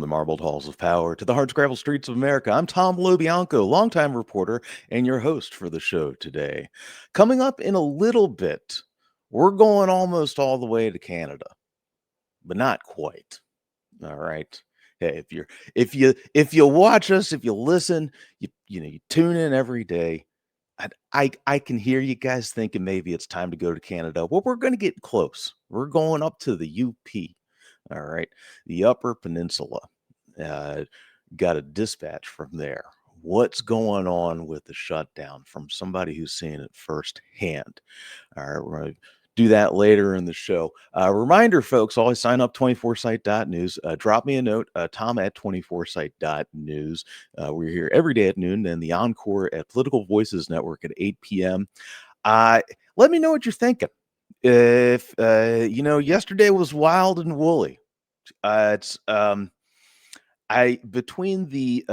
the marbled halls of power to the hardscrabble streets of America. I'm Tom LoBianco, longtime reporter and your host for the show today. Coming up in a little bit, we're going almost all the way to Canada, but not quite. All right. Hey, if you watch us, if you listen, you tune in every day. I can hear you guys thinking maybe it's time to go to Canada. Well, we're going to get close. We're going up to the UP. All right, the Upper Peninsula. Uh, got a dispatch from there. What's going on with the shutdown from somebody who's seen it firsthand? All right, we're going to do that later in the show. Reminder, folks, always sign up 24site.news. Drop me a note, Tom at 24site.news. We're here every day at noon, and the encore at Political Voices Network at 8 p.m. Let me know what you're thinking. If yesterday was wild and woolly. It's I between the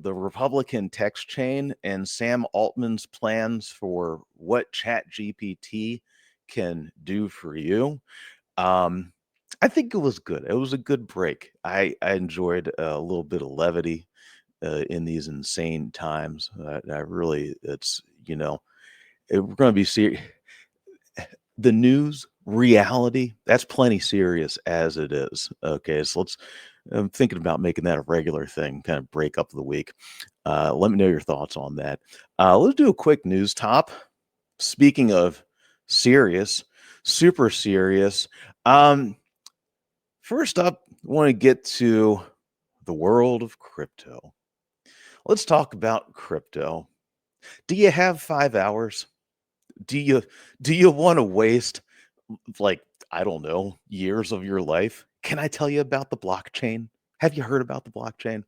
Republican text chain and Sam Altman's plans for what Chat GPT can do for you. Um, I think it was good. It was a good break. I enjoyed a little bit of levity in these insane times. I really, we're going to be serious. The news reality, that's plenty serious as it is. Okay, so I'm thinking about making that a regular thing, kind of break up the week. Let me know your thoughts on that. Let's do a quick news top. Speaking of serious, super serious. First up, I want to get to the world of crypto. Let's talk about crypto. Do you have 5 hours? Do you want to waste, like, I don't know, years of your life? Can I tell you about the blockchain? Have you heard about the blockchain?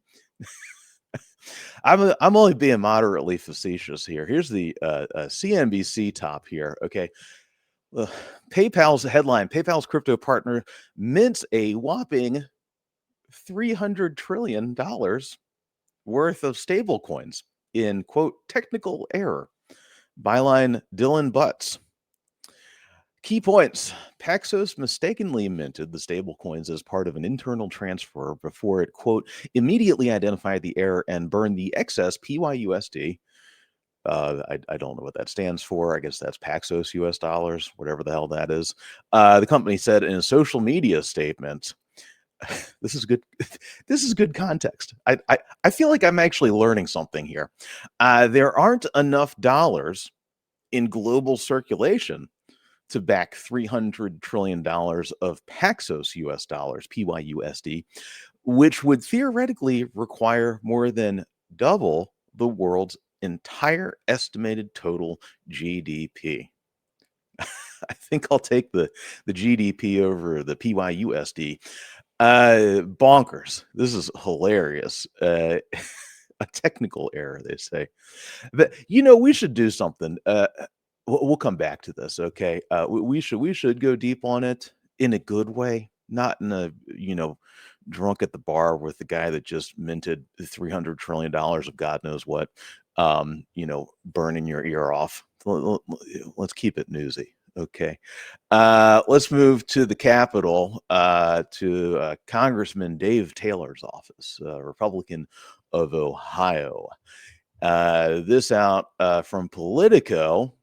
I'm only being moderately facetious here. Here's the CNBC top here. Okay, PayPal's headline: PayPal's crypto partner mints a whopping $300 trillion worth of stable coins in quote technical error. Byline: Dylan Butts. Key points. Paxos mistakenly minted the stablecoins as part of an internal transfer before it, quote, immediately identified the error and burned the excess PYUSD. I don't know what that stands for. I guess that's Paxos US dollars, whatever the hell that is. The company said in a social media statement, this is good. This is good context. I feel like I'm actually learning something here. There aren't enough dollars in global circulation to back $300 trillion of Paxos US dollars, PYUSD, which would theoretically require more than double the world's entire estimated total GDP. I think I'll take the GDP over the PYUSD. Bonkers. This is hilarious. A technical error, they say. But we should do something. We'll come back to this, okay? We should go deep on it in a good way, not in a drunk at the bar with the guy that just minted $300 trillion of God knows what, burning your ear off. Let's keep it newsy, okay? Let's move to the Capitol, to Congressman Dave Taylor's office, Republican of Ohio. This out from Politico.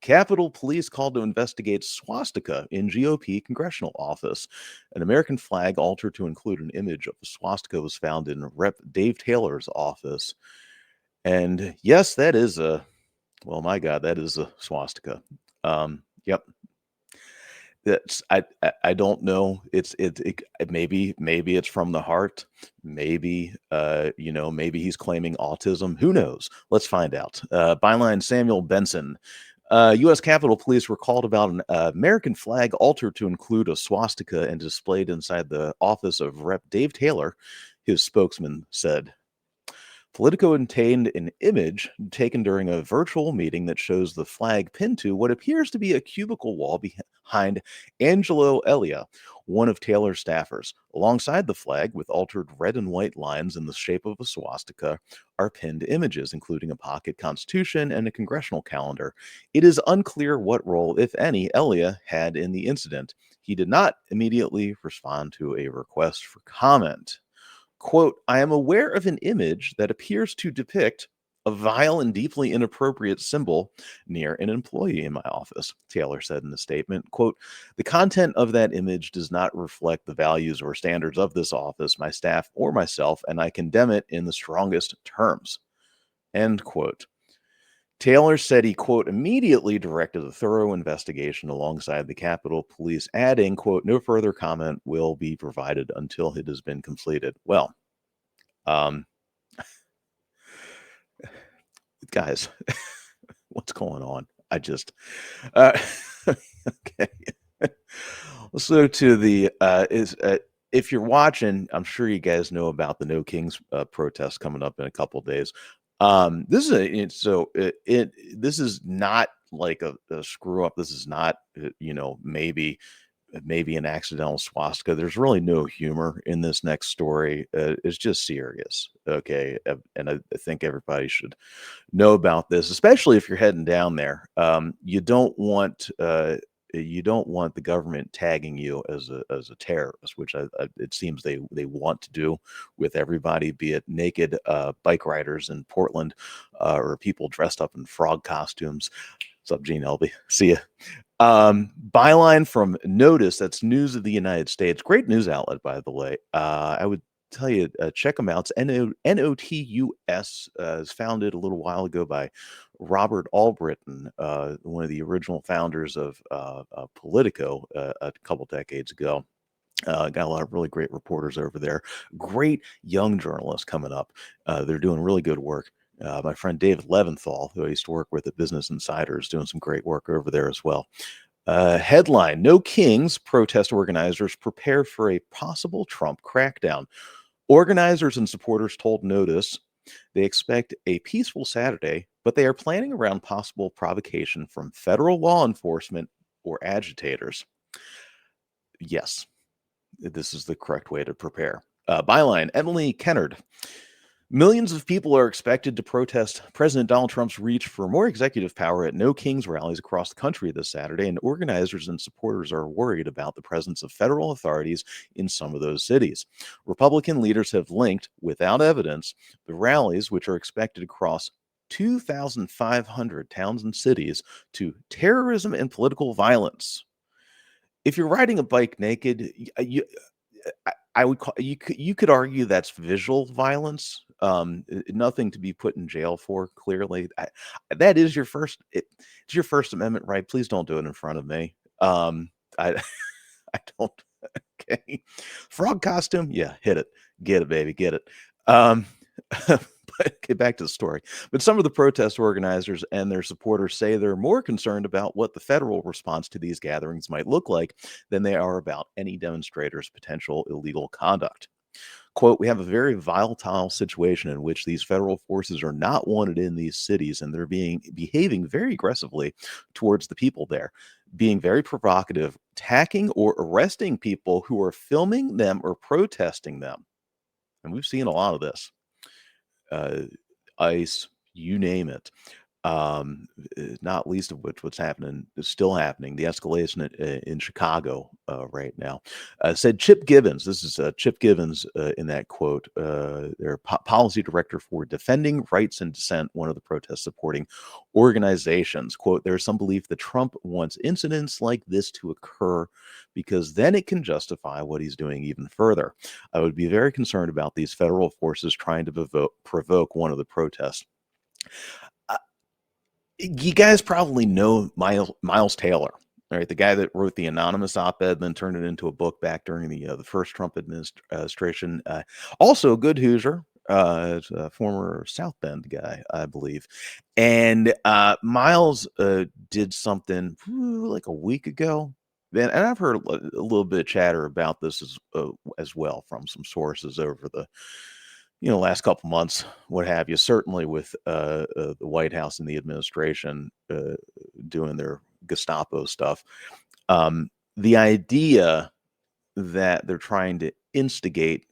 Capitol Police called to investigate swastika in GOP congressional office. An American flag altered to include an image of a swastika was found in Rep. Dave Taylor's office. And yes, that is my God, that is a swastika. Yep. I don't know. It maybe it's from the heart. Maybe maybe he's claiming autism. Who knows? Let's find out. Byline: Samuel Benson. U.S. Capitol Police were called about an American flag altered to include a swastika and displayed inside the office of Rep. Dave Taylor, his spokesman said. Politico obtained an image taken during a virtual meeting that shows the flag pinned to what appears to be a cubicle wall behind Angelo Elia, one of Taylor's staffers. Alongside the flag, with altered red and white lines in the shape of a swastika, are pinned images, including a pocket constitution and a congressional calendar. It is unclear what role, if any, Elia had in the incident. He did not immediately respond to a request for comment. quote, I am aware of an image that appears to depict a vile and deeply inappropriate symbol near an employee in my office, Taylor said in the statement. Quote, the content of that image does not reflect the values or standards of this office, my staff, or myself, and I condemn it in the strongest terms. End quote. Taylor said he, quote, immediately directed a thorough investigation alongside the Capitol Police, adding, quote, no further comment will be provided until it has been completed. Well, guys, what's going on? Okay. So to the, if you're watching, I'm sure you guys know about the No Kings protest coming up in a couple of days. This is not like a screw up. This is not, maybe an accidental swastika. There's really no humor in this next story. It's just serious. Okay. And I think everybody should know about this, especially if you're heading down there. You don't want the government tagging you as a terrorist, which it seems they want to do with everybody, be it naked bike riders in Portland or people dressed up in frog costumes. What's up, Gene Elby? See ya. Byline from Notice, that's News of the United States. Great news outlet, by the way. I would tell you, check them out. It's NOTUS, is founded a little while ago by Robert Albritton, one of the original founders of Politico a couple decades ago. Got a lot of really great reporters over there. Great young journalists coming up. They're doing really good work. My friend David Leventhal, who I used to work with at Business Insider, is doing some great work over there as well. Headline, No Kings, protest organizers prepare for a possible Trump crackdown. Organizers and supporters told Notice they expect a peaceful Saturday, but they are planning around possible provocation from federal law enforcement or agitators. Yes, this is the correct way to prepare. Byline, Emily Kennard. Millions of people are expected to protest President Donald Trump's reach for more executive power at No Kings rallies across the country this Saturday, and organizers and supporters are worried about the presence of federal authorities in some of those cities. Republican leaders have linked, without evidence, the rallies, which are expected across 2,500 towns and cities, to terrorism and political violence. If you're riding a bike naked, I would call you could argue that's visual violence. Nothing to be put in jail for. Clearly, that is it's your First Amendment right. Please don't do it in front of me. I I don't. Okay, frog costume. Yeah, hit it. Get it, baby. Get it. But get back to the story. But some of the protest organizers and their supporters say they're more concerned about what the federal response to these gatherings might look like than they are about any demonstrators' potential illegal conduct. Quote, we have a very volatile situation in which these federal forces are not wanted in these cities, and they're behaving very aggressively towards the people there, being very provocative, attacking or arresting people who are filming them or protesting them. And we've seen a lot of this. ICE, you name it. Not least of which what's happening is still happening. The escalation in Chicago right now. Said Chip Gibbons. This is Chip Gibbons in that quote. Their policy director for Defending Rights and Dissent, one of the protest supporting organizations. Quote, there's some belief that Trump wants incidents like this to occur because then it can justify what he's doing even further. I would be very concerned about these federal forces trying to provoke one of the protests. You guys probably know Miles Taylor, right? The guy that wrote the anonymous op-ed, then turned it into a book back during the first Trump administration. Also a good Hoosier, a former South Bend guy, I believe. And Miles did something like a week ago. And I've heard a little bit of chatter about this as well from some sources over the last couple months, what have you, certainly with the White House and the administration doing their Gestapo stuff. The idea that they're trying to instigate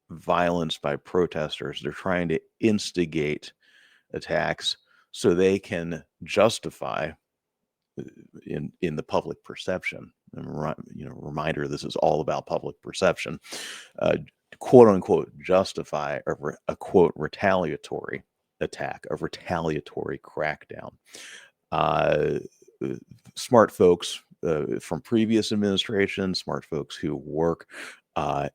violence by protesters, they're trying to instigate attacks so they can justify in the public perception. And, reminder, this is all about public perception. quote unquote justify a quote retaliatory attack, a retaliatory crackdown. Uh, Smart folks from previous administrations, smart folks who work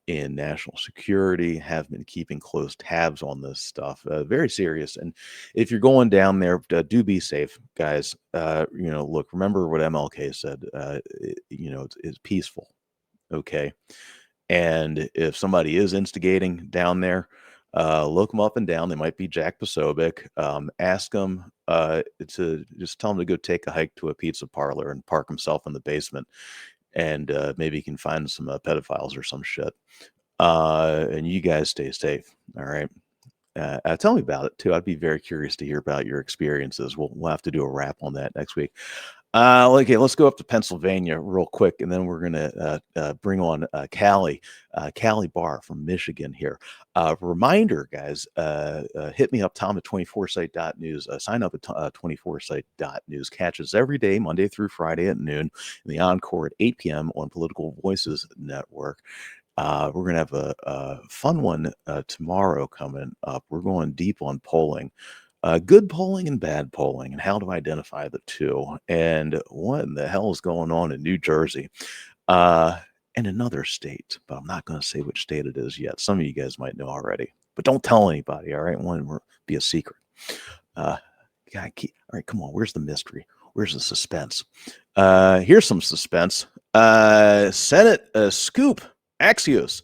in national security have been keeping close tabs on this stuff. Very serious. And if you're going down there, do be safe, guys. Look, remember what MLK said. It's peaceful. Okay. And if somebody is instigating down there, look them up and down. They might be Jack Posobiec. Ask them to just tell him to go take a hike to a pizza parlor and park himself in the basement, and maybe he can find some pedophiles or some shit. And you guys stay safe. All right. Tell me about it too. I'd be very curious to hear about your experiences. We'll have to do a wrap on that next week. Okay, let's go up to Pennsylvania real quick, and then we're gonna bring on Callie Barr from Michigan here. Reminder, guys, hit me up, Thom at 24site.news. Sign up at 24site.news. Catch us every day, Monday through Friday at noon, in the Encore at 8 p.m. on Political Voices Network. We're going to have a fun one tomorrow coming up. We're going deep on polling. Good polling and bad polling, and how to identify the two, and what in the hell is going on in New Jersey and another state, but I'm not going to say which state it is yet. Some of you guys might know already, but don't tell anybody, all right? One will be a secret. All right, come on, where's the mystery? Where's the suspense? Here's some suspense. Senate scoop, Axios.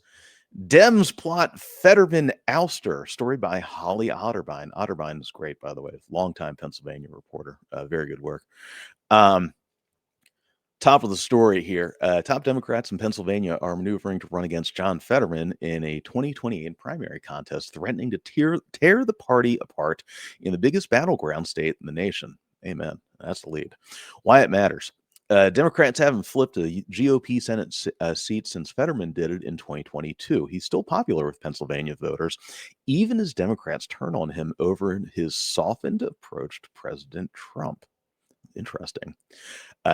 Dems plot Fetterman ouster. Story by Holly Otterbein. Otterbein is great, by the way. Longtime Pennsylvania reporter. Very good work. Top of the story here. Top Democrats in Pennsylvania are maneuvering to run against John Fetterman in a 2028 primary contest, threatening to tear the party apart in the biggest battleground state in the nation. Amen. That's the lead. Why it matters. Democrats haven't flipped a GOP Senate seat since Fetterman did it in 2022. He's still popular with Pennsylvania voters, even as Democrats turn on him over his softened approach to President Trump. Interesting.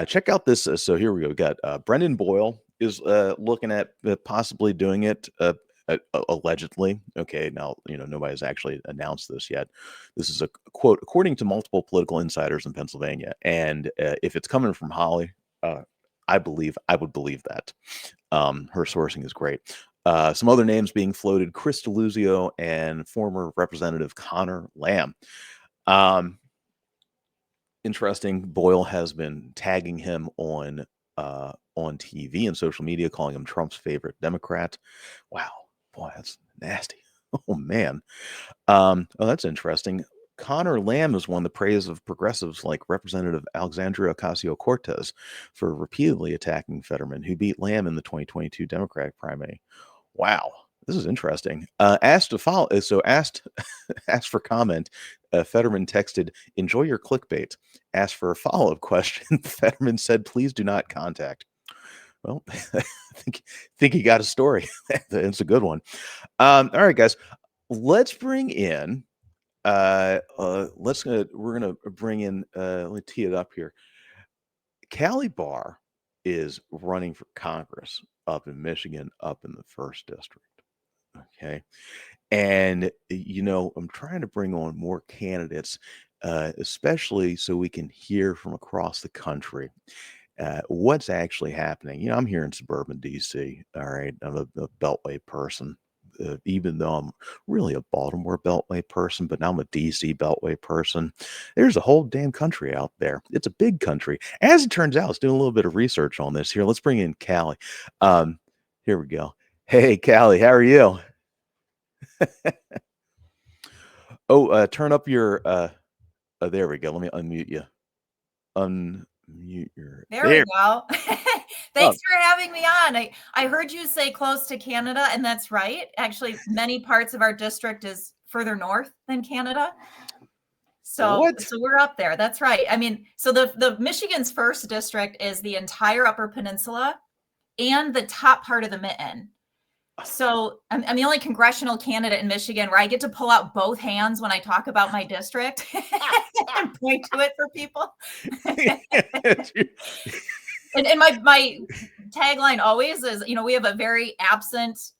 Check out this. So here we go. We got Brendan Boyle is looking at possibly doing it. Allegedly. Okay, now nobody's actually announced this yet. This is a quote according to multiple political insiders in Pennsylvania, and if it's coming from Holly, I would believe that. Her sourcing is great. Some other names being floated: Chris DeLuzio and former Representative Connor Lamb. Interesting. Boyle has been tagging him on TV and social media, calling him Trump's favorite Democrat. Wow. Boy, that's nasty. Oh, man. That's interesting. Connor Lamb has won the praise of progressives like Representative Alexandria Ocasio-Cortez for repeatedly attacking Fetterman, who beat Lamb in the 2022 Democratic primary. Wow, this is interesting. Asked for comment. Fetterman texted, "Enjoy your clickbait." Asked for a follow-up question. Fetterman said, "Please do not contact." Well, I think he got a story. It's a good one. All right, guys, let's bring in. We're gonna bring in. Let me tee it up here. Callie Barr is running for Congress up in Michigan, up in the 1st district. Okay, and I'm trying to bring on more candidates, especially so we can hear from across the country. What's actually happening. I'm here in suburban DC. All right, I'm a Beltway person, even though I'm really a Baltimore Beltway person, but now I'm a DC Beltway person. There's a whole damn country out there. It's a big country. As it turns out, I was doing a little bit of research on this here. Let's bring in Callie. Here we go. Hey, Callie, how are you? Turn up your there we go. Let me unmute you. There we go. Thanks for having me on. I heard you say close to Canada, and that's right. Actually, many parts of our district is further north than Canada. So we're up there. That's right. I mean, so the Michigan's 1st district is the entire Upper Peninsula and the top part of the Mitten. So I'm the only congressional candidate in Michigan where I get to pull out both hands when I talk about my district and point to it for people. And my tagline always is, we have a very absent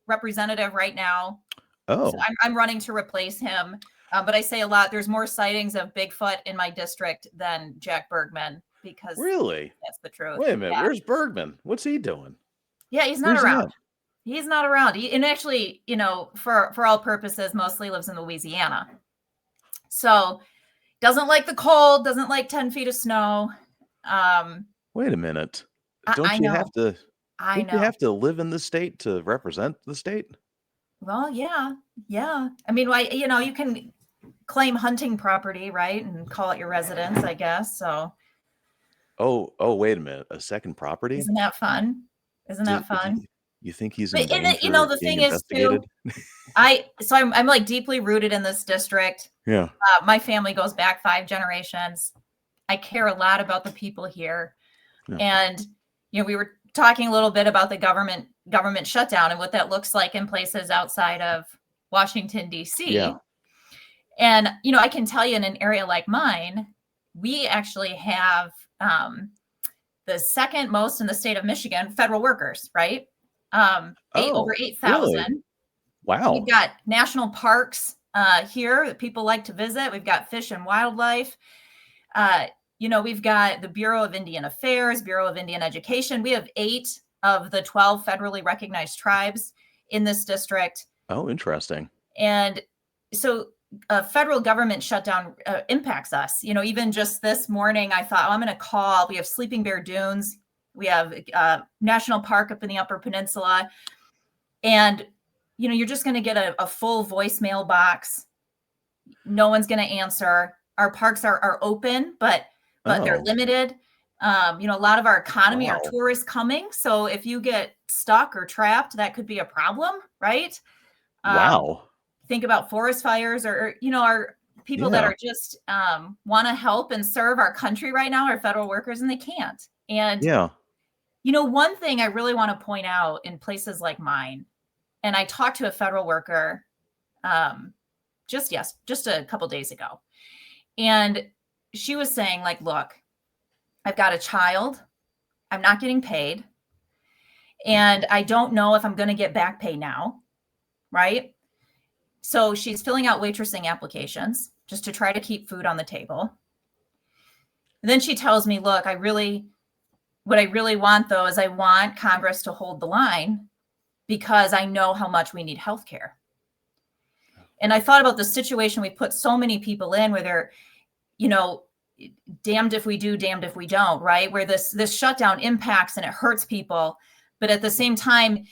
representative right now. Oh, So I'm running to replace him. But I say a lot, there's more sightings of Bigfoot in my district than Jack Bergman, because really? that's the truth. Wait a minute. Yeah. Where's Bergman? What's he doing? Yeah, he's not Where's he around. at? He's not around. And actually, for all purposes, mostly lives in Louisiana. So doesn't like the cold, doesn't like 10 feet of snow. Wait a minute. I Don't you know. have to? I Don't you know. have to live in the state to represent the state? Well, yeah. I mean, you can claim hunting property, right, and call it your residence, I guess. So Oh, wait a minute. A second property? isn't that fun? Isn't that fun? You think he's in But danger of the being thing is too, investigated? I'm like deeply rooted in this district. Yeah. My family goes back 5 generations. I care a lot about the people here. Yeah. And, we were talking a little bit about the government shutdown and what that looks like in places outside of Washington, D.C. Yeah. And, I can tell you in an area like mine, we actually have the second most in the state of Michigan federal workers, right? Over 8,000. Really? Wow. We've got national parks here that people like to visit. We've got fish and wildlife. We've got the Bureau of Indian Affairs, Bureau of Indian Education. We have 8 of the 12 federally recognized tribes in this district. Oh, interesting. And so a federal government shutdown impacts us. Even just this morning, I thought, I'm going to call. We have Sleeping Bear Dunes. We have National Park up in the Upper Peninsula. And, you're just going to get a full voicemail box. No one's going to answer. Our parks are open, but they're limited. A lot of our economy, our tourists coming. So if you get stuck or trapped, that could be a problem, right? Wow. Think about forest fires or our people that are just want to help and serve our country right now are federal workers, and they can't. And, one thing I really want to point out in places like mine, and I talked to a federal worker just a couple days ago. And she was saying, like, look, I've got a child. I'm not getting paid. And I don't know if I'm going to get back pay now. Right? So she's filling out waitressing applications just to try to keep food on the table. And then she tells me, look, what I really want, though, is I want Congress to hold the line because I know how much we need healthcare. And I thought about the situation we put so many people in where they're, damned if we do, damned if we don't, right? Where this shutdown impacts and it hurts people. But at the same time,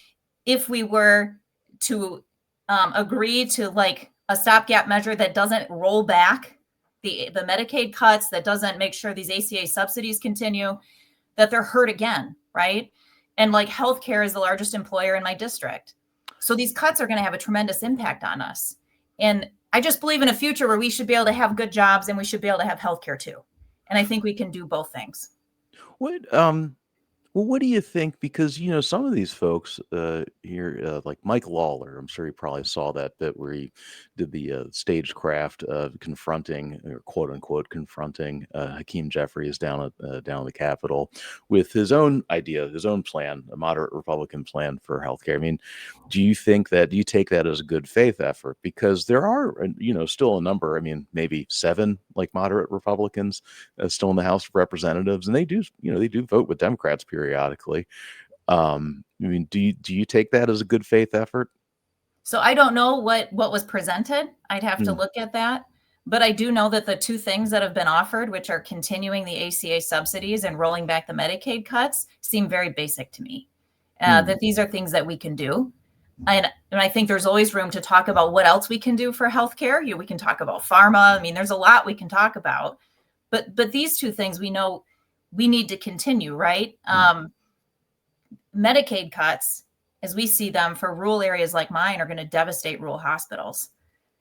if we were to agree to like a stopgap measure that doesn't roll back the Medicaid cuts, that doesn't make sure these ACA subsidies continue, that they're hurt again, right? And like healthcare is the largest employer in my district. So these cuts are going to have a tremendous impact on us. And I just believe in a future where we should be able to have good jobs and we should be able to have healthcare too. And I think we can do both things. What do you think? Because, some of these folks here, like Mike Lawler, I'm sure you probably saw that bit where he did the stagecraft of confronting, or quote unquote, confronting Hakeem Jeffries down at the Capitol with his own idea, his own plan, a moderate Republican plan for healthcare. I mean, do you take that as a good faith effort? Because there are, still a number, I mean, maybe 7 like moderate Republicans still in the House of Representatives, and they do vote with Democrats periodically. I mean, do you take that as a good faith effort? So I don't know what was presented. I'd have to look at that. But I do know that the 2 things that have been offered, which are continuing the ACA subsidies and rolling back the Medicaid cuts, seem very basic to me. That these are things that we can do. And I think there's always room to talk about what else we can do for healthcare. We can talk about pharma. I mean, there's a lot we can talk about. But these 2 things we know we need to continue, right? Medicaid cuts, as we see them for rural areas like mine, are going to devastate rural hospitals.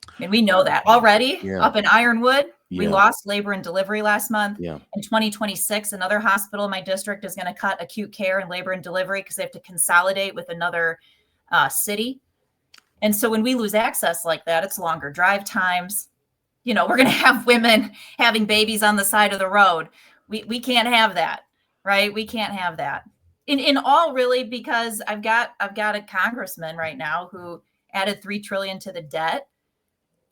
I mean, we know that already. Up in Ironwood, we lost labor and delivery last month. In 2026, another hospital in my district is going to cut acute care and labor and delivery because they have to consolidate with another city. And so when we lose access like that, it's longer drive times. We're going to have women having babies on the side of the road. We can't have that, right? We can't have that. in all, really, because I've got a congressman right now who added $3 trillion to the debt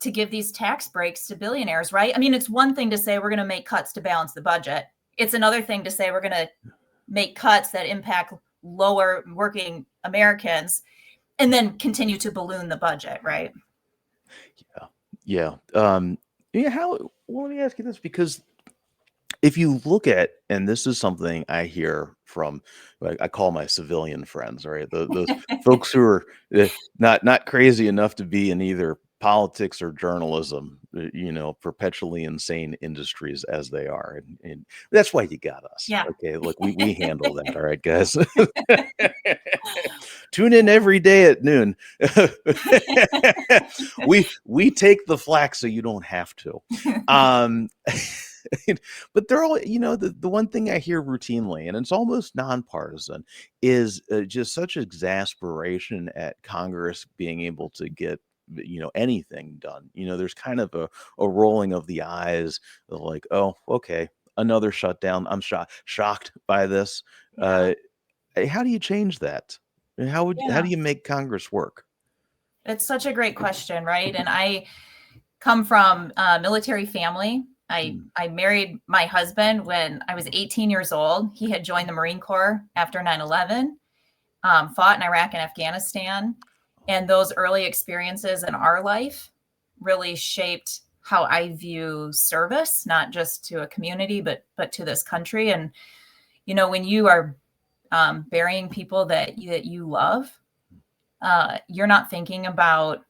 to give these tax breaks to billionaires, right? I mean, it's one thing to say we're going to make cuts to balance the budget. It's another thing to say we're going to make cuts that impact lower working Americans and then continue to balloon the budget, right? Yeah. Well, let me ask you this, because if you look at, and this is something I hear from, like, I call my civilian friends, right? Those folks who are not crazy enough to be in either politics or journalism, perpetually insane industries as they are, and that's why you got us. Yeah. Okay, look, we handle that. All right, guys. Tune in every day at noon. we take the flack so you don't have to. But they're all, the one thing I hear routinely, and it's almost nonpartisan, is just such exasperation at Congress being able to get anything done. There's kind of a rolling of the eyes, like, oh, okay, another shutdown. I'm shocked by this. Yeah. How do you change that? How do you make Congress work? It's such a great question, right? And I come from a military family. I married my husband when I was 18 years old. He had joined the Marine Corps after 9/11, fought in Iraq and Afghanistan. And those early experiences in our life really shaped how I view service, not just to a community, but to this country. And, when you are burying people that you love, you're not thinking about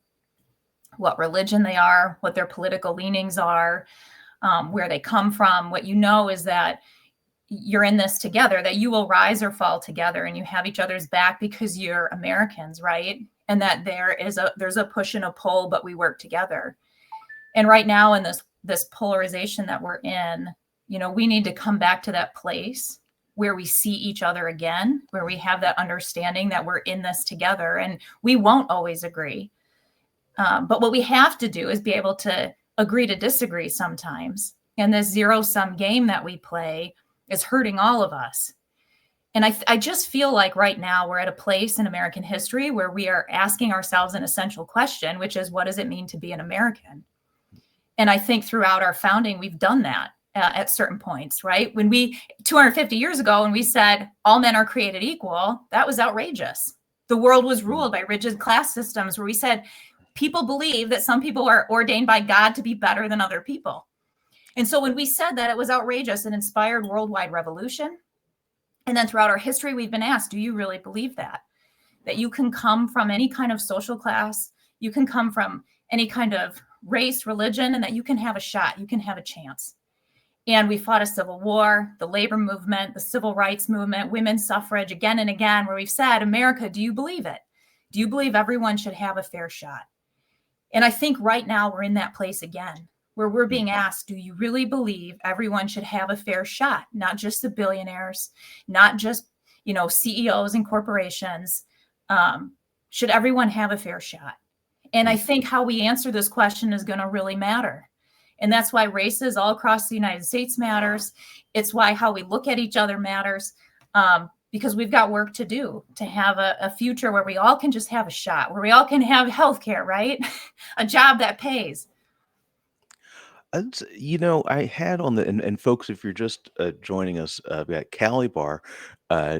what religion they are, what their political leanings are, where they come from. What you know is that you're in this together, that you will rise or fall together, and you have each other's back because you're Americans, right? And that there's a push and a pull, but we work together. And right now in this polarization that we're in, we need to come back to that place where we see each other again, where we have that understanding that we're in this together, and we won't always agree. But what we have to do is be able to agree to disagree sometimes. And this zero-sum game that we play is hurting all of us. And I just feel like right now we're at a place in American history where we are asking ourselves an essential question, which is, what does it mean to be an American? And I think throughout our founding, we've done that at certain points, right? When 250 years ago, when we said all men are created equal, that was outrageous. The world was ruled by rigid class systems where we said people believe that some people are ordained by God to be better than other people. And so when we said that, it was outrageous and inspired worldwide revolution. And then throughout our history, we've been asked, do you really believe that? That you can come from any kind of social class, you can come from any kind of race, religion, and that you can have a shot, you can have a chance. And we fought a civil war, the labor movement, the civil rights movement, women's suffrage, again and again, where we've said, America, do you believe it? Do you believe everyone should have a fair shot? And I think right now we're in that place again, where we're being asked, do you really believe everyone should have a fair shot? Not just the billionaires, not just, CEOs and corporations. Should everyone have a fair shot? And I think how we answer this question is going to really matter. And that's why races all across the United States matters. It's why how we look at each other matters, because we've got work to do to have a future where we all can just have a shot, where we all can have healthcare, right? A job that pays. I had on and folks, if you're just joining us, we got Callie Barr.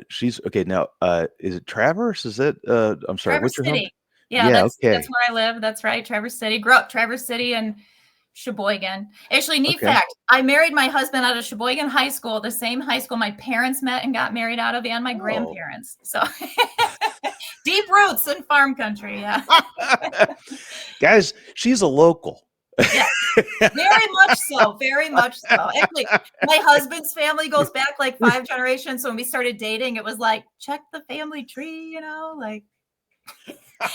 She's okay now. Is it Traverse? Is it? I'm sorry. Traverse What's your home? City. Yeah, Yeah. that's Okay. where I live. That's right. Traverse City. Grew up Traverse City and Sheboygan. Actually, neat Okay. fact, I married my husband out of Sheboygan High School, the same high school my parents met and got married out of, and my grandparents. So deep roots in farm country. Yeah. Guys, she's a local. Yeah, very much so. Very much so. Actually, my husband's family goes back like 5 generations. So when we started dating, it was like, check the family tree, like.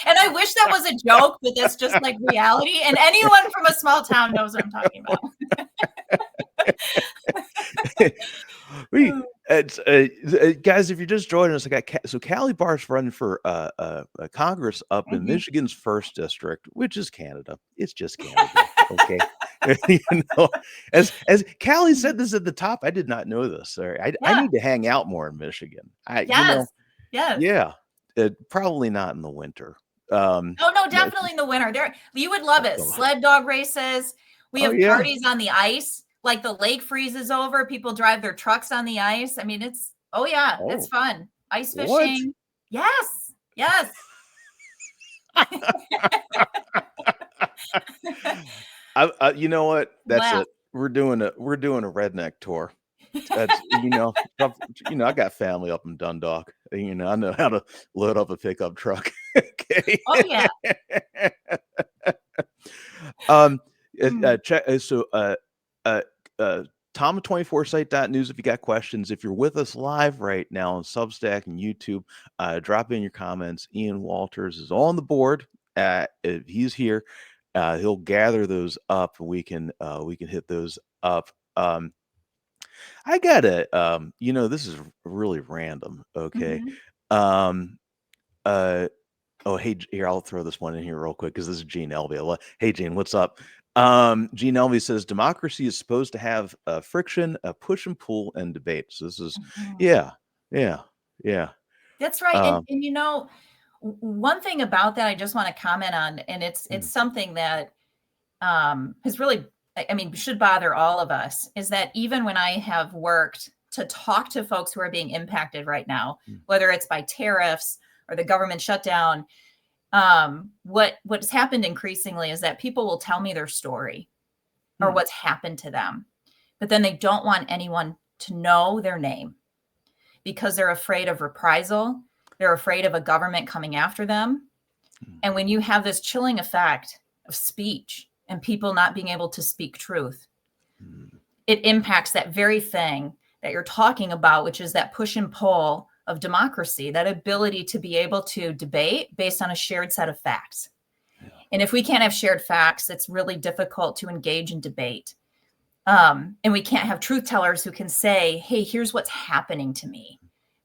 And I wish that was a joke, but that's just like reality. And anyone from a small town knows what I'm talking about. Guys, if you're just joining us, so Callie Barr's running for Congress up in Michigan's 1st district, which is Canada. It's just Canada. Okay. You know, as Callie said this at the top, I did not know this. Sorry. I Yeah. need to hang out more in Michigan. Yes. Yes. Yeah, probably not in the winter. Oh no, No, definitely in the winter. There, you would love it. oh, Sled dog races. We oh have yeah. parties on the ice. Like the lake freezes over, people drive their trucks on the ice. I mean, oh yeah, it's Oh, fun. Ice what? fishing. Yes. Yes. You know what? That's Laugh. it. We're doing a redneck tour. That's I got family up in Dundalk. I know how to load up a pickup truck. Okay. Oh yeah. um Mm. check uh Tom24site.news if you got questions. If you're with us live right now on Substack and YouTube, drop in your comments. Ian Walters is on the board. If he's here, he'll gather those up. We can hit those up. I gotta this is really random. Okay. Mhm. Um oh hey, here, I'll throw this one in here real quick because this is Gene Elvey. Hey Gene, what's up? Gene Elvey says democracy is supposed to have friction, push and pull, and debate. So this is Mhm. yeah, yeah, yeah. That's right. Um, And one thing about that I just want to comment on, and it's mm, something that has really, I mean, should bother all of us, is that even when I have worked to talk to folks who are being impacted right now, mm, whether it's by tariffs or the government shutdown, what's happened increasingly is that people will tell me their story or mm, what's happened to them, but then they don't want anyone to know their name because they're afraid of reprisal. They're afraid of a government coming after them. mm, And when you have this chilling effect of speech and people not being able to speak truth, mm, it impacts that very thing that you're talking about, which is that push and pull of democracy, that ability to be able to debate based on a shared set of facts. yeah, And if we can't have shared facts, it's really difficult to engage in debate. And we can't have truth tellers who can say, hey, here's what's happening to me.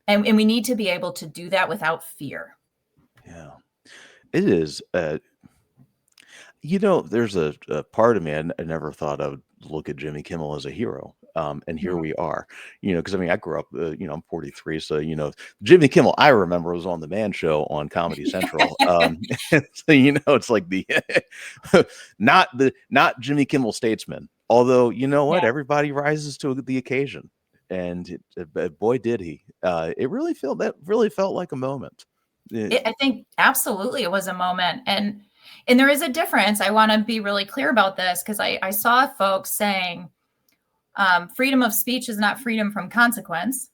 And we need to be able to do that without fear. yeah. It is. There's a part of me I never thought I would look at Jimmy Kimmel as a hero. And here we are, because I mean, I grew up, I'm 43. So, Jimmy Kimmel, I remember, was on the Man Show on Comedy Central. So, it's like not Jimmy Kimmel statesman. Although, you know what? Yeah. Everybody rises to the occasion. And boy, did he. It really felt like a moment. I think absolutely it was a moment. And there is a difference. I want to be really clear about this because I saw folks saying freedom of speech is not freedom from consequence.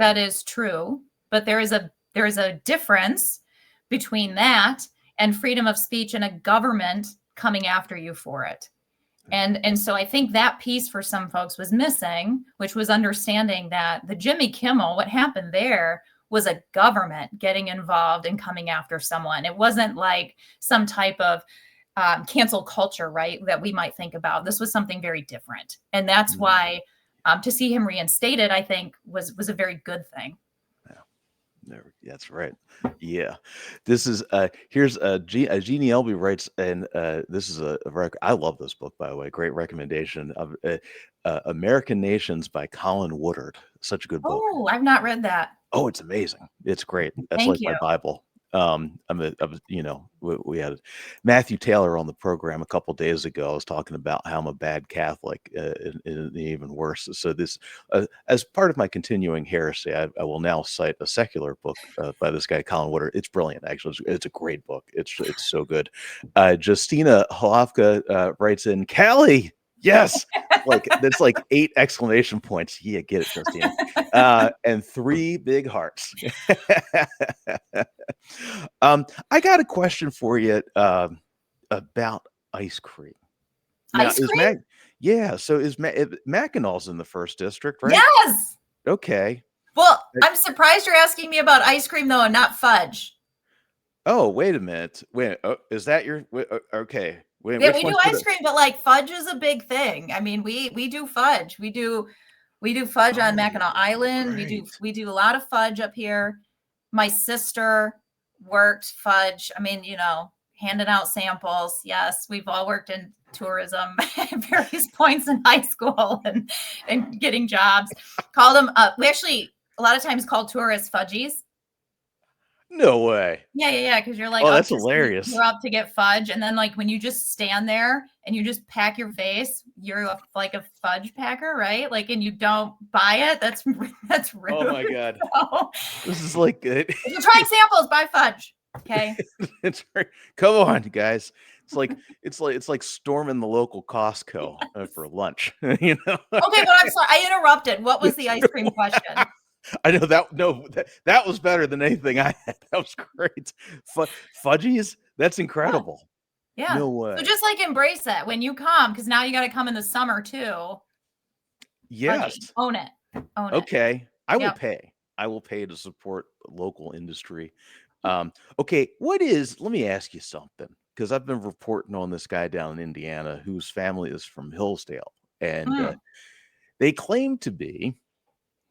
That is true, but there is a difference between that and freedom of speech and a government coming after you for it. And so I think that piece for some folks was missing, which was understanding that the Jimmy Kimmel, what happened there was a government getting involved and coming after someone. It wasn't like some type of cancel culture, right, that we might think about. This was something very different. And that's why to see him reinstated, I think, was a very good thing. That's right. Yeah. This is here's Jeannie Elby writes, and this is I love this book, by the way. Great recommendation of American Nations by Colin Woodard. Such a good book. Oh, I've not read that. Oh, it's amazing. It's great. That's Thank like my you. Bible. We had Matthew Taylor on the program a couple days ago. I was talking about how I'm a bad Catholic, and even worse. So this, as part of my continuing heresy, I will now cite a secular book by this guy Colin Woodard. It's brilliant, actually. It's a great book. It's so good. Justina Holofka writes in, Callie. Yes, that's like 8 exclamation points. Yeah, get it, Justina. And 3 big hearts. I got a question for you about ice cream. Now, Ice cream? so is Mackinaw's in the 1st district, right? Yes. Okay. Well, I'm surprised you're asking me about ice cream though, and not fudge. Oh, wait a minute. Wait, is that your okay? Wait, Yeah, which we one do should ice cream, but like fudge is a big thing. I mean, we do fudge. We do fudge on Mackinac Island. right. We do a lot of fudge up here. My sister worked fudge. I mean, handing out samples. Yes, we've all worked in tourism at various points in high school and getting jobs. Call them we actually a lot of times call tourists fudgies. No way. Yeah. Because you're like, Oh, that's hilarious. You're up to get fudge, and then like when you just stand there and you just pack your face, you're like a fudge packer, right? Like, and you don't buy it. That's rude. Oh my God. So, This is like if you're trying samples, buy fudge. Okay. Come on, guys. It's like storming the local Costco for lunch. You know. Okay, but I'm sorry, I interrupted. What was the ice cream question? I know that was better than anything I had. That was great. Fudgies? That's incredible. Yeah. No way. So just like embrace it when you come, because now you got to come in the summer too. Yes. Fudgy. Own it. Okay. I will pay. I will pay to support local industry. Okay. Let me ask you something, because I've been reporting on this guy down in Indiana whose family is from Hillsdale, and they claim to be,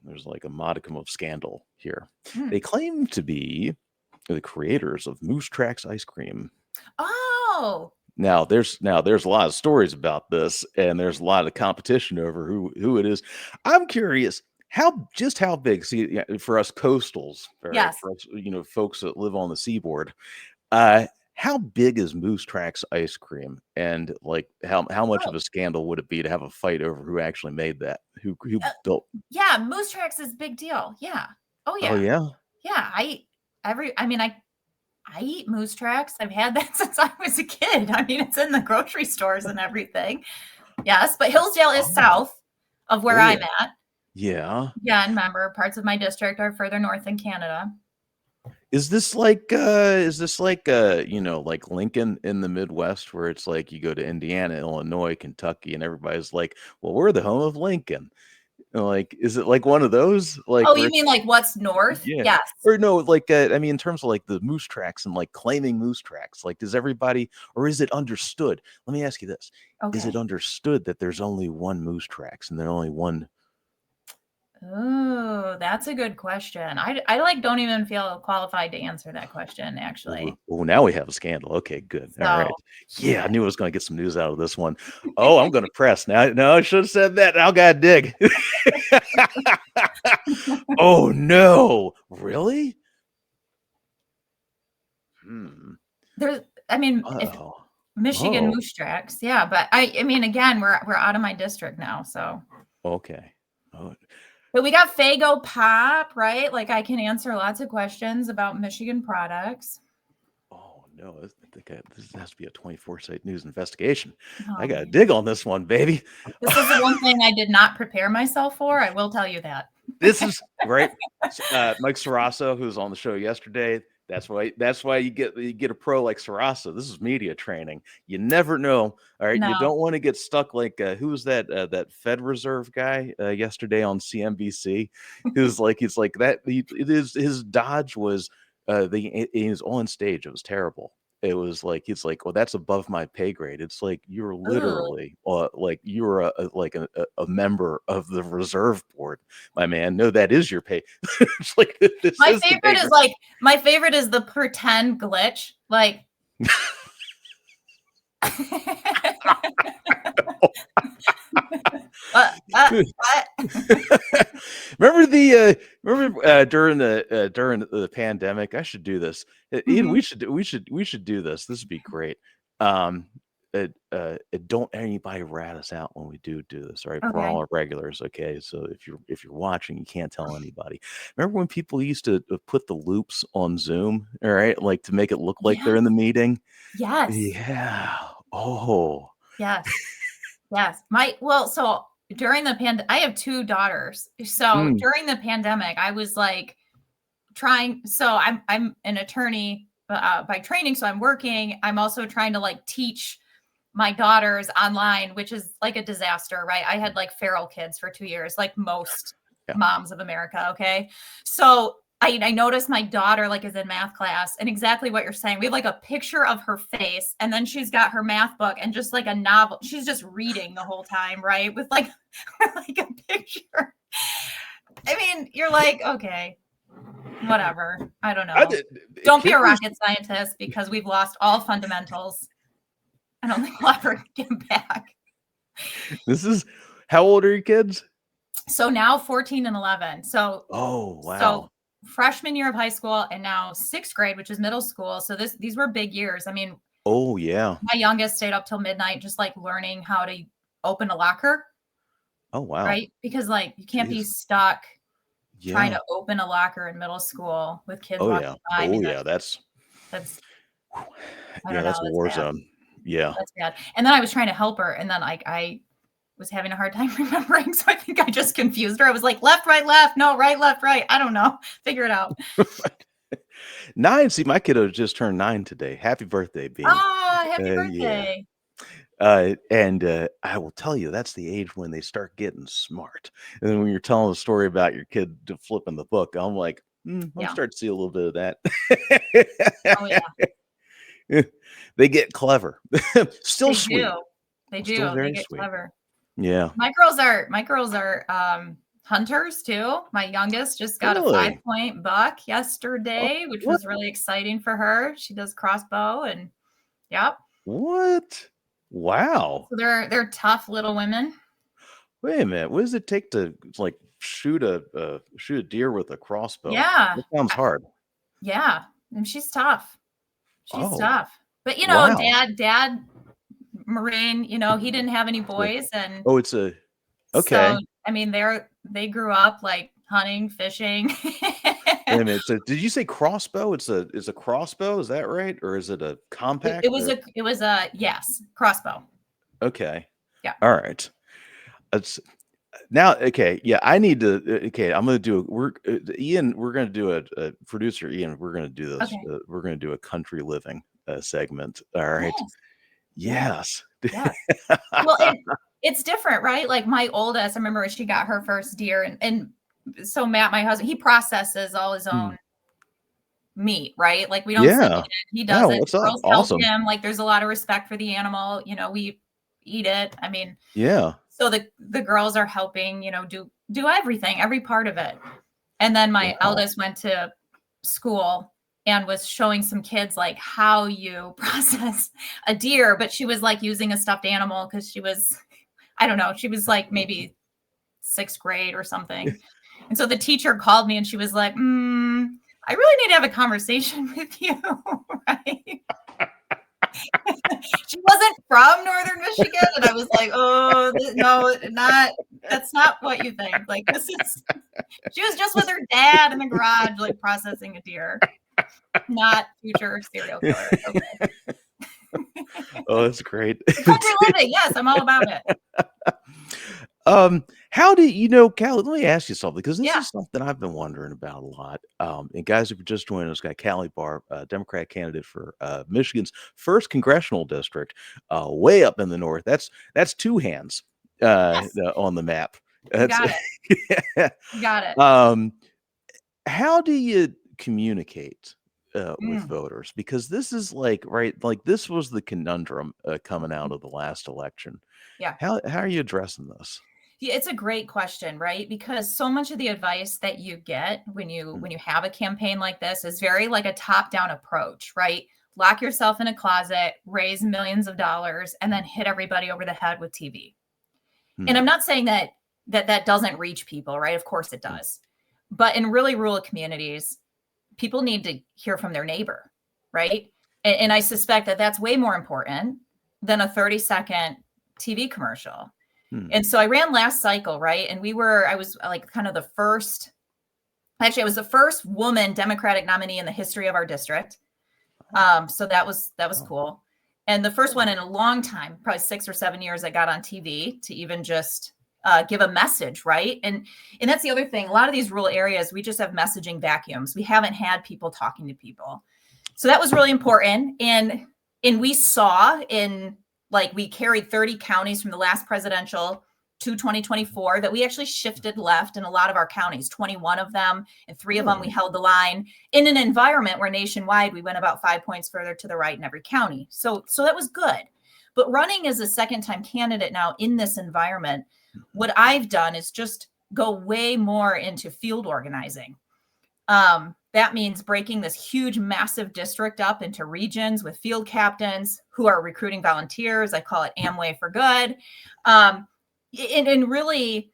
there's like a modicum of scandal here. They claim to be the creators of Moose Tracks ice cream. Oh. Now there's a lot of stories about this, and there's a lot of competition over who it is. I'm curious how big. See, for us coastals, yes, for us, folks that live on the seaboard, how big is Moose Tracks ice cream, and like how much of a scandal would it be to have a fight over who actually made that, who built? Yeah, Moose Tracks is a big deal. Yeah. Oh yeah. Oh yeah. Yeah. I eat Moose Tracks. I've had that since I was a kid. I mean, it's in the grocery stores and everything. Yes, but Hillsdale is south of where I'm at. Yeah. Yeah, and remember, parts of my district are further north in Canada. Is this like like Lincoln in the Midwest, where it's like you go to Indiana, Illinois, Kentucky, and everybody's like, well, we're the home of Lincoln. Like, is it like one of those? Like, oh, you mean like what's north? Yeah. Yes. Or no, like I mean, in terms of like the Moose Tracks and like claiming Moose Tracks, like, does everybody, or is it understood? Let me ask you this: Is it understood that there's only one Moose Tracks and there's only one? Oh, that's a good question. I like don't even feel qualified to answer that question, actually. Oh, now we have a scandal. Okay, good. All right. Yeah, I knew I was going to get some news out of this one. Oh, I'm going to press now. No, I should have said that. Now I got to dig. Oh no, really? There's, I mean, if Michigan Moose Tracks, yeah, but I mean, again, we're out of my district now, so. Okay. Oh. But we got Faygo Pop, right? Like, I can answer lots of questions about Michigan products. Oh no, I think this has to be a 24/7 news investigation. I got to dig on this one, baby. This is the one thing I did not prepare myself for. I will tell you that. This is right. Mike Sarasso, who was on the show yesterday. That's why you get a pro like Sarasso. This is media training. You never know. All right. No. You don't want to get stuck like who was that Fed Reserve guy yesterday on CNBC? He's like that. His dodge was he was on stage. It was terrible. It was like, he's like, well, that's above my pay grade. It's like, you're literally like you're a member of the reserve board, my man. No, that is your pay. It's like, my favorite is the pretend glitch. Like, remember during the pandemic, I should do this. Ian, we should do this. This would be great. Don't anybody rat us out when we do this, right? For all our regulars, okay? So if you're watching, you can't tell anybody. Remember when people used to put the loops on Zoom, all right, like to make it look like they're in the meeting? Yes. Yeah. Oh. Yes. Yes. So during the pandemic, I have 2 daughters. So during the pandemic, I was like trying. So I'm an attorney by training, so I'm working. I'm also trying to like teach my daughters online, which is like a disaster, right? I had like feral kids for 2 years, like most moms of America. Okay. So I noticed my daughter like is in math class, and exactly what you're saying. We have like a picture of her face, and then she's got her math book and just like a novel. She's just reading the whole time, right? With like a picture. I mean, you're like, okay. Whatever. I don't I know. did, Don't be a kickers- rocket scientist because we've lost all fundamentals. I don't think we'll ever get them back. This is how old are your kids? So now 14 and 11. So wow. Freshman year of high school and now 6th grade, which is middle school. So these were big years. I mean, Oh yeah. my youngest stayed up till midnight, just like learning how to open a locker. Oh wow. Right? Because like you can't be Jeez. stuck trying Yeah. to open a locker in middle school with kids Oh walking yeah. by. I mean, That's that's I yeah, don't know. that's a That's war bad. zone. Yeah. That's bad. And then I was trying to help her, and then I was having a hard time remembering, so I think I just confused her. I was like, left, right, left. No, right, left, right. I don't know. Figure it out. 9. See, my kiddo just turned 9 today. Happy birthday, Bean. Ah, happy Yeah. birthday. And I will tell you, that's the age when they start getting smart. And then when you're telling a story about your kid flipping the book, I'm like, I'm Yeah. starting to see a little bit of that. Oh yeah. They get clever. Still They sweet. do. They do. Still very They get sweet. clever. Yeah. My girls are hunters too. My youngest just got a Really? 5-point buck yesterday, which what? was really exciting for her. She does crossbow and yep. What? Wow. So they're tough little women. Wait a minute. What does it take to like shoot a deer with a crossbow? Yeah. That sounds hard. Yeah. And she's tough. She's Oh, tough. But you know, wow. dad Marine, you know, he didn't have any boys and Oh, it's a okay. so I mean they grew up like hunting, fishing. Wait a minute. So did you say crossbow? It's a crossbow, is that right? Or is it a compact? It was a yes, crossbow. Okay. Yeah. All right. It's now okay. Yeah, I need to. Okay, I'm gonna do. Ian. We're gonna do a producer. Ian. We're gonna do this. Okay. We're gonna do a country living segment. All right. Yes. Yes. Yes. Well, it's different, right? Like my oldest, I remember she got her first deer, and so Matt, my husband, he processes all his own meat, right? Like we don't send it in. He does it. What's up? Girls Awesome. help him. Like there's a lot of respect for the animal. You know, we eat it. I mean, Yeah. so the girls are helping, you know, do everything, every part of it. And then my eldest went to school and was showing some kids like how you process a deer, but she was like using a stuffed animal because she was, I don't know, she was like maybe 6th grade or something. And so the teacher called me and she was like, I really need to have a conversation with you, right? She wasn't from Northern Michigan, and I was like, "Oh no, that's not what you think." Like this is. She was just with her dad in the garage, like processing a deer, not future serial killer. Okay. Oh, that's great. Country living, yes, I'm all about it. How do you know, Callie? Let me ask you something because this Yeah. is something I've been wondering about a lot. And guys, if you're just joining us, got Callie Barr, Democrat candidate for Michigan's first congressional district, way up in the north. That's 2 hands Yes. on the map. You That's got it. yeah. You got it. How do you communicate with voters? Because this is like this was the conundrum coming out of the last election. Yeah. How are you addressing this? Yeah, it's a great question, right? Because so much of the advice that you get when you have a campaign like this is very like a top-down approach, right? Lock yourself in a closet, raise millions of dollars, and then hit everybody over the head with TV. And I'm not saying that doesn't reach people, right? Of course it does. But in really rural communities, people need to hear from their neighbor, right? And I suspect that that's way more important than a 30-second TV commercial. And so I ran last cycle, right? And I was like kind of the first, actually I was the first woman Democratic nominee in the history of our district. So that was cool. And the first one in a long time, probably 6 or 7 years, I got on TV to even just give a message, right? And that's the other thing. A lot of these rural areas, we just have messaging vacuums. We haven't had people talking to people. So that was really important. And we saw we carried 30 counties from the last presidential to 2024 that we actually shifted left in a lot of our counties, 21 of them, and 3 of them we held the line in an environment where nationwide we went about 5 points further to the right in every county. So that was good. But running as a second-time candidate now in this environment, what I've done is just go way more into field organizing. That means breaking this huge, massive district up into regions with field captains who are recruiting volunteers. I call it Amway for good. And really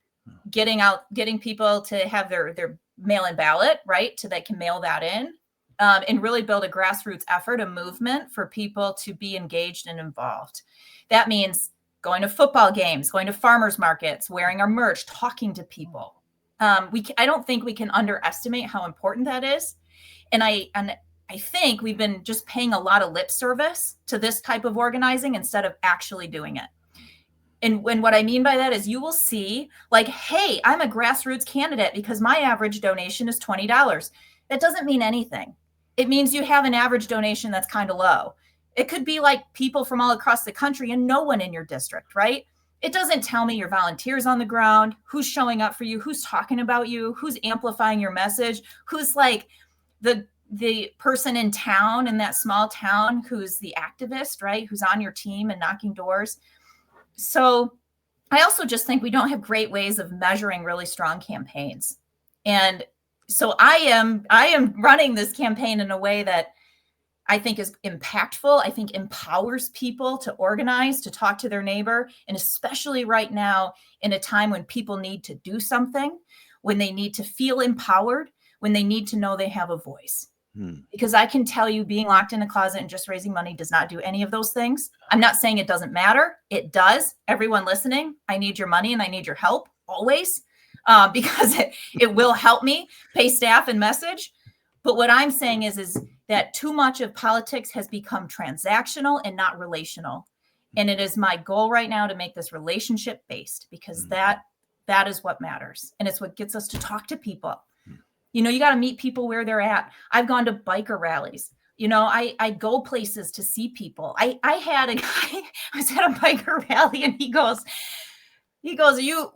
getting people to have their mail-in ballot, right? So they can mail that in, and really build a grassroots effort, a movement for people to be engaged and involved. That means going to football games, going to farmers markets, wearing our merch, talking to people. I don't think we can underestimate how important that is. And I think we've been just paying a lot of lip service to this type of organizing instead of actually doing it. And what I mean by that is you will see like, hey, I'm a grassroots candidate because my average donation is $20. That doesn't mean anything. It means you have an average donation that's kind of low. It could be like people from all across the country and no one in your district, right? It doesn't tell me your volunteers on the ground, who's showing up for you, who's talking about you, who's amplifying your message, who's like the person in town, in that small town, who's the activist, right? Who's on your team and knocking doors. So I also just think we don't have great ways of measuring really strong campaigns. And so I am running this campaign in a way that I think is impactful. I think empowers people to organize, to talk to their neighbor. And especially right now in a time when people need to do something, when they need to feel empowered, when they need to know they have a voice. Because I can tell you being locked in a closet and just raising money does not do any of those things. I'm not saying it doesn't matter. It does. Everyone listening, I need your money and I need your help always, because it will help me pay staff and message. But what I'm saying is that too much of politics has become transactional and not relational. And it is my goal right now to make this relationship based, because that is what matters. And it's what gets us to talk to people. You know, you got to meet people where they're at. I've gone to biker rallies. You know, I go places to see people. I had a guy, I was at a biker rally and he goes,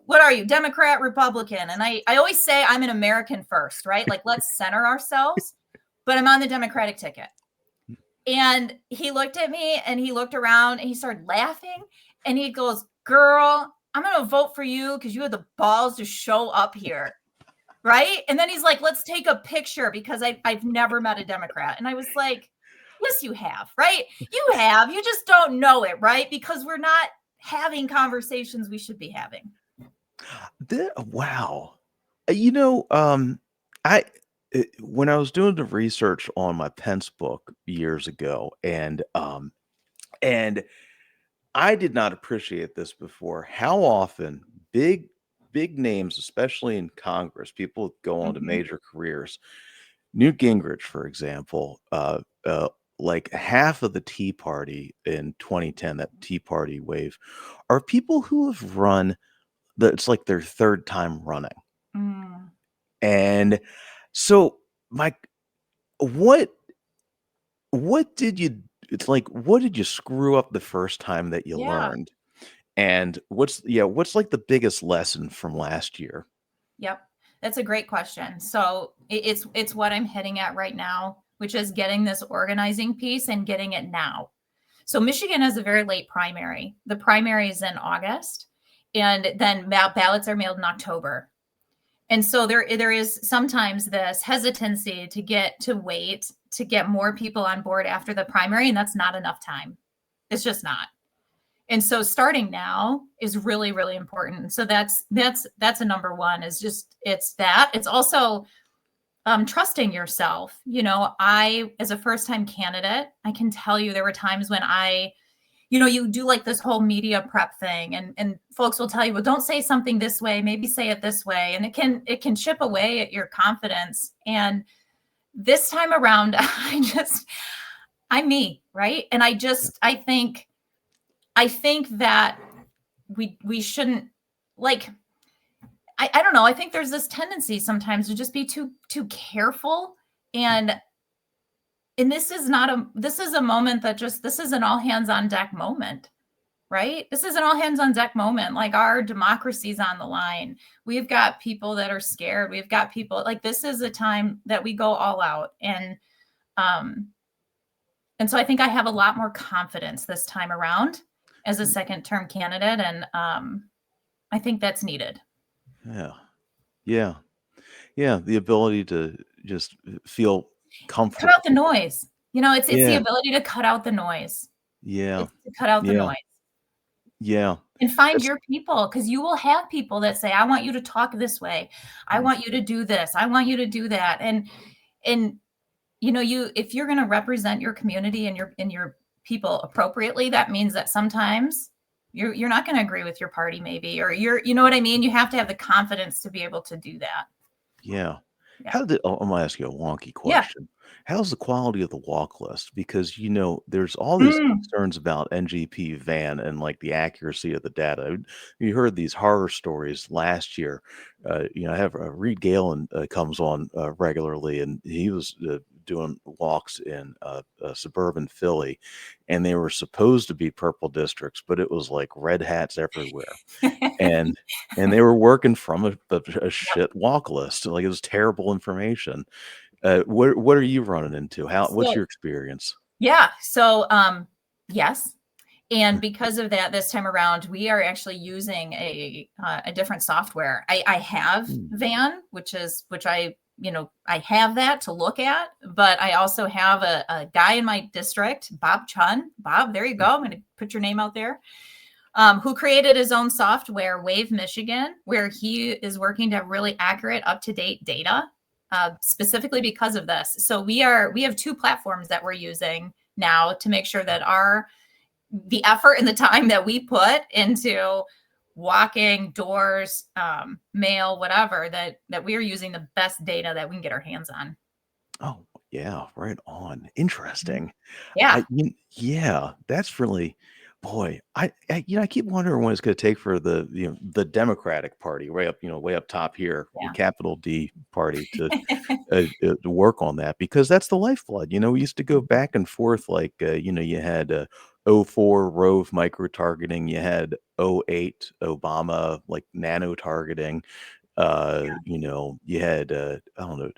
what are you, Democrat, Republican? And I always say I'm an American first, right? Like, let's center ourselves, but I'm on the Democratic ticket. And he looked at me and he looked around and he started laughing and he goes, girl, I'm going to vote for you because you had the balls to show up here. Right. And then he's like, let's take a picture because I've never met a Democrat. And I was like, yes, you have. Right. You have. You just don't know it. Right. Because we're not having conversations we should be having. Wow. When I was doing the research on my Pence book years ago, and I did not appreciate this before, how often big names, especially in Congress, people go on to major careers. Newt Gingrich, for example, like half of the Tea Party in 2010, that Tea Party wave, are people who have run it's like their third time running. And so, Mike, what did you screw up the first time that you learned? And what's like the biggest lesson from last year? Yep. That's a great question. So it's what I'm hitting at right now, which is getting this organizing piece and getting it now. So Michigan has a very late primary. The primary is in August, and then ballots are mailed in October. And so there is sometimes this hesitancy to wait to get more people on board after the primary, and that's not enough time. It's just not. And so starting now is really, really important. So that's a number one, is just, it's that. It's also trusting yourself. You know, I, as a first-time candidate, I can tell you there were times when you do like this whole media prep thing, and folks will tell you, well, don't say something this way, maybe say it this way. And it can chip away at your confidence. And this time around, I'm me, right? And I think that we shouldn't, like, I don't know. I think there's this tendency sometimes to just be too careful. And this is a moment that this is an all hands on deck moment, right? This is an all hands on deck moment. Like, our democracy's on the line. We've got people that are scared. We've got people, like, this is a time that we go all out. And so I think I have a lot more confidence this time around as a second term candidate. And I think that's needed. Yeah. Yeah, the ability to just feel Cut out comfortable. the noise. It's the Yeah, ability to cut out the noise. yeah, It's to cut out the yeah, noise yeah. and find That's your people, because you will have people that say, I want you to talk this way. I want you to do this. I want you to do that. And if you're going to represent your community and your people appropriately, that means that sometimes you're not going to agree with your party, maybe, or you know what I mean? You have to have the confidence to be able to do that. yeah. Yeah. I'm gonna ask you a wonky Yeah. question. How's the quality of the walk list? Because there's all these Mm. concerns about NGP van and like the accuracy of the data. You heard these horror stories last year. I have Reed Galen comes on regularly, and he was doing walks in suburban Philly, and they were supposed to be purple districts, but it was like red hats everywhere. And they were working from a shit walk list, like, it was terrible information. What are you running into? What's So your experience? yeah. So yes. And because of that, this time around, we are actually using a different software. I have Hmm, Van, which I have that to look at, but I also have a guy in my district, Bob Chun. Bob, there you hmm, go. I'm going to put your name out there. Who created his own software, Wave Michigan, where he is working to have really accurate, up-to-date data, specifically because of this. So we have two platforms that we're using now to make sure that the effort and the time that we put into walking, doors, mail, whatever, that we are using the best data that we can get our hands on. oh, yeah, right on. Mhm. Interesting. Yeah. Yeah, that's really boy, I keep wondering what it's gonna take for the Democratic Party way up top here, the Yeah. capital D party to work on that, because that's the lifeblood. We used to go back and forth like, you had '04 Rove micro targeting, you had '08 Obama like nano targeting, you had I don't know,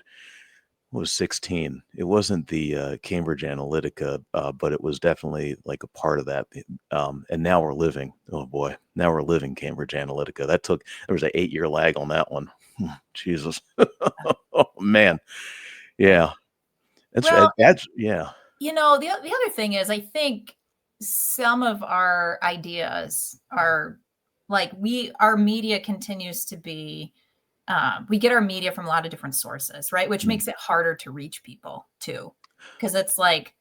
was 16. It wasn't the Cambridge Analytica, but it was definitely like a part of that. And now we're living. Oh boy, now we're living Cambridge Analytica. There was an 8-year lag on that one. Jesus, oh man, Yeah. yeah. Well, That's yeah. the other thing is, I think some of our ideas are like our media continues to be, we get our media from a lot of different sources, right? Which Mm, makes it harder to reach people too. Because it's like,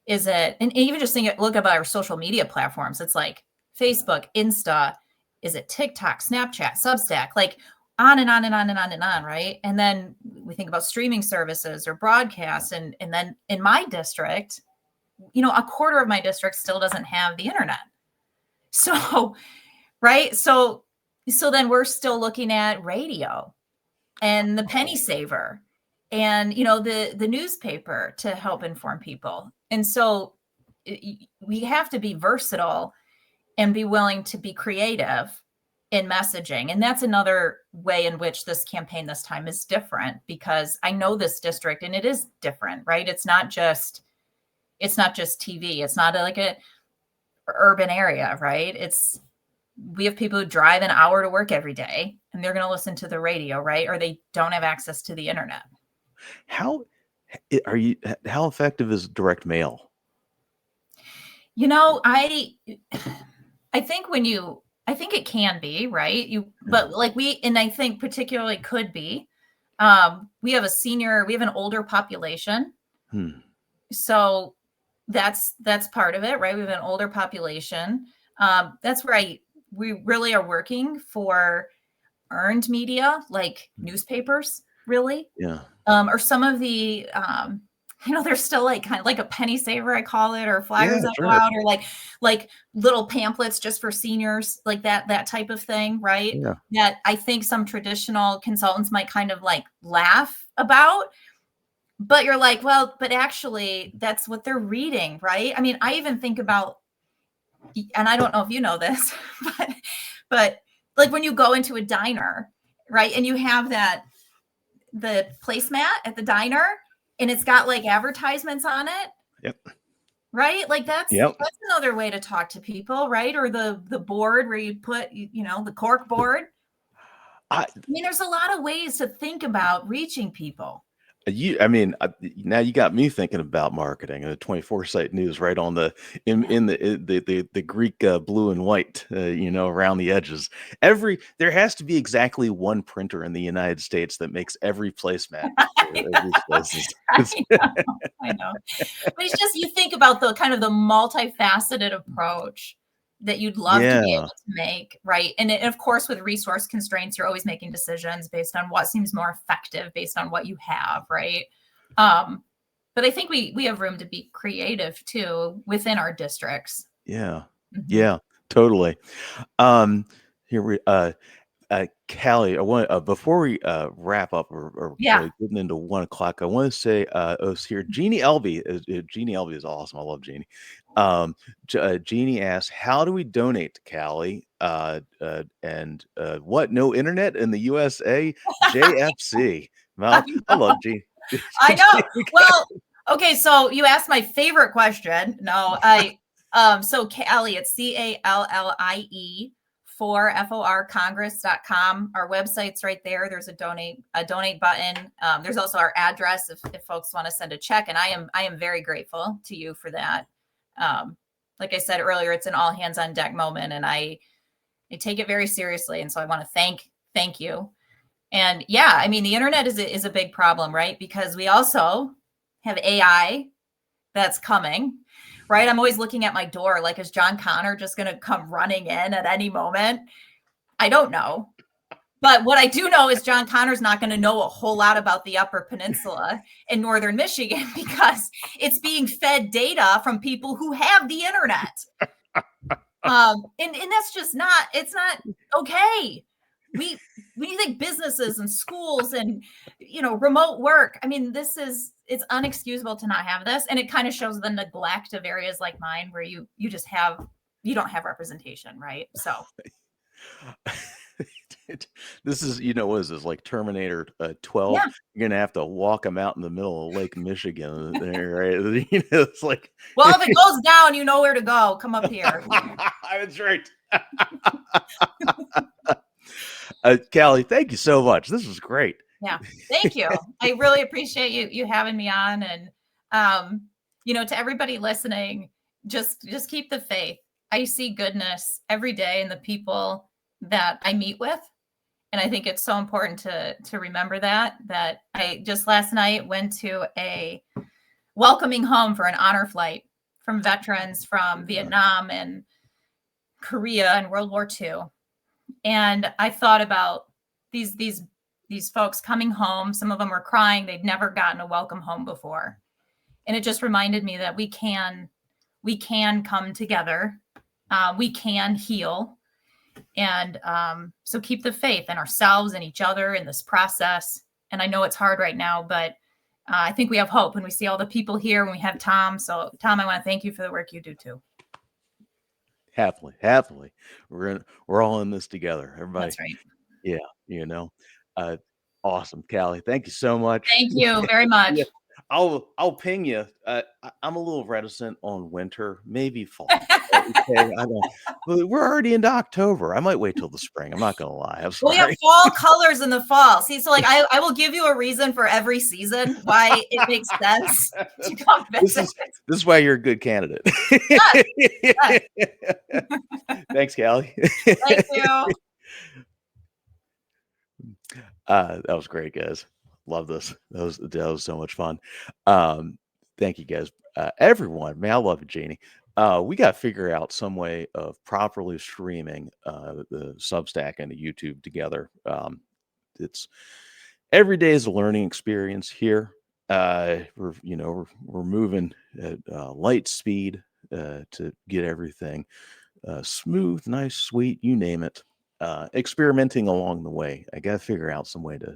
is it, and even just look at our social media platforms. It's like Facebook, Insta, is it TikTok, Snapchat, Substack, like on and on and on and on and on, right? And then we think about streaming services or broadcasts, and then in my district, a quarter of my district still doesn't have the internet. So, right? So then we're still looking at radio and the penny oh, saver and the newspaper to help inform people. And so we have to be versatile and be willing to be creative in messaging. And that's another way in which this campaign this time is different, because I know this district and it is different, right? It's not just TV. It's not like a urban area, right? We have people who drive an hour to work every day and they're going to listen to the radio, right? Or they don't have access to the internet. how are you? How effective is direct mail? You know, I I think I think it can be, right? Yeah. But like and I think particularly could be. We have an older population. Hmm. So that's part of it, right? We have an older population. That's where we really are working for earned media, like Hmm. newspapers, really. Yeah. Or some of the there's still like kind of like a penny saver, I call it, or Yeah. flyers that go Sure. out, or like little pamphlets just for seniors, like that type of thing, right? Yeah. That I think some traditional consultants might kind of like laugh about, but you're like, well, but actually that's what they're reading, right? I mean, I even think about, and I don't know if you know this, but like when you go into a diner, right, and you have the placemat at the diner and it's got like advertisements on it, Yep. right? Like Yep. that's another way to talk to people, right? Or the board where you put the cork board. I mean, there's a lot of ways to think about reaching people. I mean, now you got me thinking about marketing and the 24 site news right on the in the Greek blue and white, around the edges. There has to be exactly one printer in the United States that makes every placemat of these places. I know, I know. But it's just, you think about the kind of the multifaceted approach that you'd love to be able Yeah, to make, right? And of course, with resource constraints, you're always making decisions based on what seems more effective, based on what you have, right? But I think we have room to be creative too within our districts. yeah, Mhm. yeah, totally. Um, here we Callie, I want before we wrap up or Yeah. getting into 1 o'clock, I want to say here Jeannie Elby Jeannie Elby is awesome. I love Jeannie. Jeannie asks, "How do we donate to Callie? And what? No internet in the USA? JFC." I Well, I know. love Jeannie. I know. Well, okay, so you asked my favorite question. No, so Callie, it's CALLIE for FOR Congress.com. Our website's right there. There's a donate button. There's also our address if folks want to send a check. And I am very grateful to you for that. Like I said earlier, it's an all hands on deck moment, and I take it very seriously. And so I want to thank you. And yeah, I mean, the internet is a big problem, right? Because we also have AI that's coming, right? I'm always looking at my door, like, is John Connor just going to come running in at any moment? I don't know. But what I do know is John Connor's not going to know a whole lot about the Upper Peninsula in Northern Michigan because it's being fed data from people who have the internet. And that's just not, it's not okay. When you think businesses and schools and, remote work, I mean, it's unexcusable to not have this. And it kind of shows the neglect of areas like mine where you don't have representation, right? So This is, what is this, like Terminator 12? yeah. You're gonna have to walk them out in the middle of Lake Michigan, right? It's like Well, if it goes down, you know where to go. Come up here. that's right. Callie, thank you so much. This was great. Yeah. Thank you. I really appreciate you having me on. And to everybody listening, just keep the faith. I see goodness every day in the people that I meet with. And I think it's so important to remember that I just last night went to a welcoming home for an honor flight from veterans from Vietnam and Korea and World War II. And I thought about these folks coming home. Some of them were crying. They'd never gotten a welcome home before. And it just reminded me that we can come together. We can heal. And so keep the faith in ourselves and each other in this process. And I know it's hard right now, but I think we have hope when we see all the people here, when we have Thom. So Thom, I want to thank you for the work you do too. Happily. We're all in this together. Everybody. That's right. Yeah, awesome, Callie. Thank you so much. Thank you very much. Yeah. I'll ping you. I'm a little reticent on winter, maybe fall. Okay, I don't. But we're already into October. I might wait till the spring. I'm not gonna lie. I'm We have sorry. fall colors in the fall. See, so like I will give you a reason for every season why it makes sense to come visit. This is why you're a good candidate. Yes. Thanks, Callie. Thank you. That was great, guys. Love this. That was so much fun. Thank you, guys. Everyone, man, I love it, Jeannie. We got to figure out some way of properly streaming the Substack and the YouTube together. It's every day is a learning experience here. We're moving at light speed to get everything smooth, nice, sweet, you name it. Experimenting along the way. I got to figure out some way to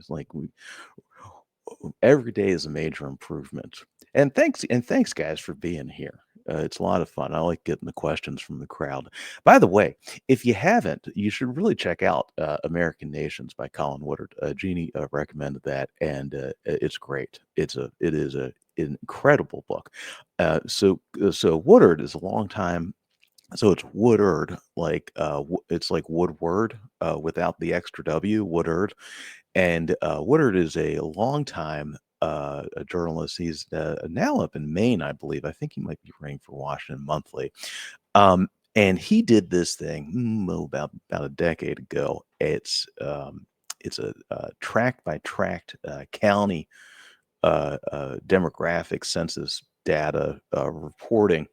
every day is a major improvement. And thanks guys for being here. It's a lot of fun. I like getting the questions from the crowd. By the way, if you haven't, you should really check out American Nations by Colin Woodard. Jeannie recommended that, and it's great. It is an incredible book. So Woodard is a long time So it's Woodard, like it's like Woodward without the extra W, Woodard. And Woodard is a longtime a journalist. He's now up in Maine, I believe. I think he might be running for Washington Monthly. And he did this thing about a decade ago. It's a tract by tract county demographic census data reporting.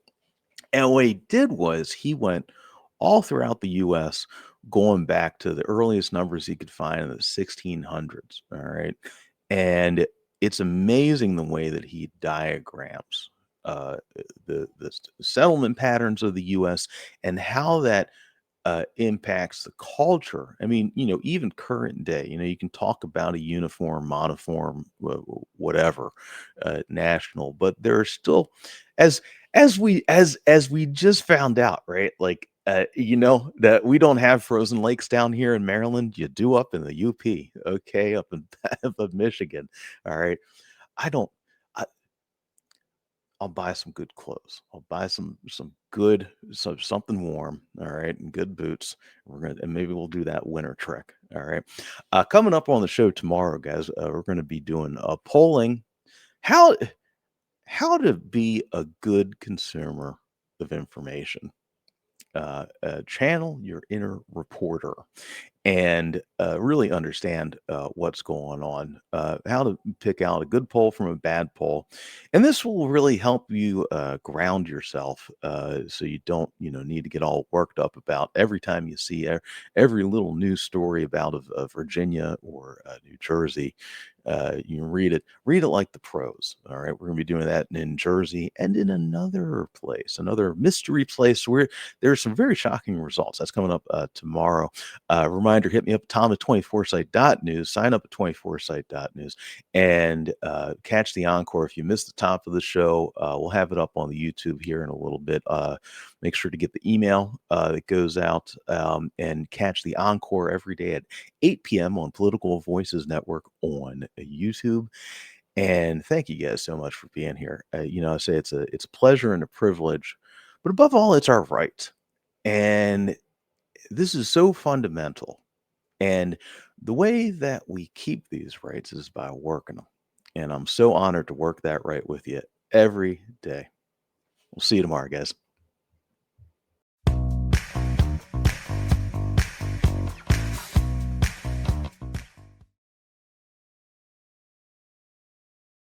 And what he did was he went all throughout the US, going back to the earliest numbers he could find in the 1600s. All right. And it's amazing the way that he diagrams the settlement patterns of the US and how that impacts the culture. I mean, even current day, you can talk about a uniform, monoform, whatever, national, but there are still, as we just found out, right? Like, that we don't have frozen lakes down here in Maryland. You do up in the UP, okay, up in up in Michigan. All right, I don't. I'll buy some good clothes. I'll buy some good something warm, all right, and good boots. And maybe we'll do that winter trek. All right. Coming up on the show tomorrow, guys, we're gonna be doing a polling how to be a good consumer of information. Channel your inner reporter and really understand what's going on, how to pick out a good poll from a bad poll. And this will really help you ground yourself so you don't, need to get all worked up about every time you see every little news story about of Virginia or New Jersey. You can read it like the pros. All right. We're going to be doing that in Jersey and in another place, another mystery place where there's some very shocking results. That's coming up tomorrow. Reminder, hit me up, Tom at 24site.news. Sign up at 24site.news and catch the encore. If you missed the top of the show, we'll have it up on the YouTube here in a little bit. Make sure to get the email that goes out and catch the encore every day at 8 p.m. on Political Voices Network on YouTube. And thank you guys so much for being here. I say it's a pleasure and a privilege, but above all, it's our right. And this is so fundamental. And the way that we keep these rights is by working them. And I'm so honored to work that right with you every day. We'll see you tomorrow, guys.